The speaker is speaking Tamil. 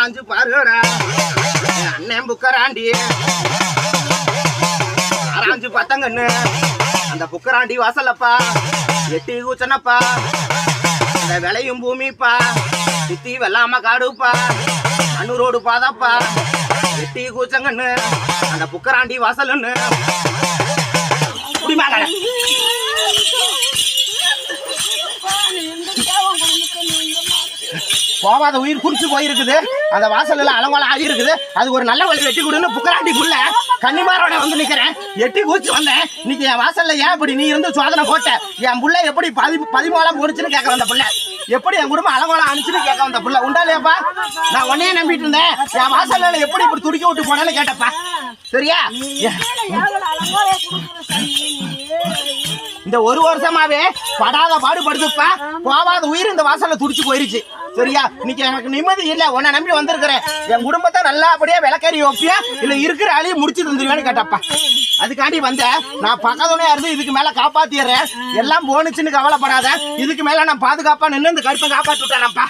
ஆராய்ஞ்சு பாருடா அண்ணன் புக்கராண்டி ஆராய்ஞ்சு பத்தங்கண்ணு அந்த புக்கராண்டி வாசல்லப்பா எட்டி கூச்சனப்பா அந்த விளையும் பூமிப்பா சுத்தி வெள்ளாம காடுப்பா அன்னூரோடு பாதப்பா எட்டி கூச்சங்கண்ணு அந்த புக்கராண்டி வாசல்னு போவாத உயிர் குறிச்சு போயிருக்குது அந்த வாசல் எல்லாம் அலங்கோலம் ஆகி இருக்குது அதுக்கு ஒரு நல்ல வழி வெட்டி கொடுன்னு புக்கராண்டிக்குள்ள கன்னிமாரோட வந்து நிக்கிறேன் எட்டி கூச்சு வந்தேன் இன்னைக்கு என் வாசல்ல ஏன் இப்படி நீ இருந்து சோதனை போட்ட என் புள்ள எப்படி பதிமூலம் முடிச்சுன்னு கேட்க வந்த புள்ள எப்படி என் குடும்பம் அலங்கோலம் அனுச்சுன்னு கேட்க வந்த புள்ள உண்டாலேப்பா நான் உன்னையே நம்பிட்டு இருந்தேன் என் வாசல்ல எப்படி இப்படி துடிக்க விட்டு போனாலும் கேட்டப்பா சரியா இந்த ஒரு வருஷமாவே படாத பாடுபடுதுப்பா போவாத உயிர் இந்த வாசல்ல துடிச்சு போயிருச்சு சரியா இன்னைக்கு எனக்கு நிம்மதி இல்ல உன்னை நம்பி வந்திருக்கிறேன் என் குடும்பத்தை நல்லபடியா விளக்கறி வைப்பியா இல்ல இருக்கிற ஆளையும் முடிச்சு தந்துருவேன்னு கேட்டப்பா அதுக்காண்டி வந்த நான் பக்கத்துணையா இருந்து இதுக்கு மேல காப்பாத்திடுறேன் எல்லாம் போனுச்சுன்னு கவலைப்படாத இதுக்கு மேல நான் பாதுகாப்பா நின்று இந்த கருப்பை காப்பாத்தி விட்டேன்ப்பா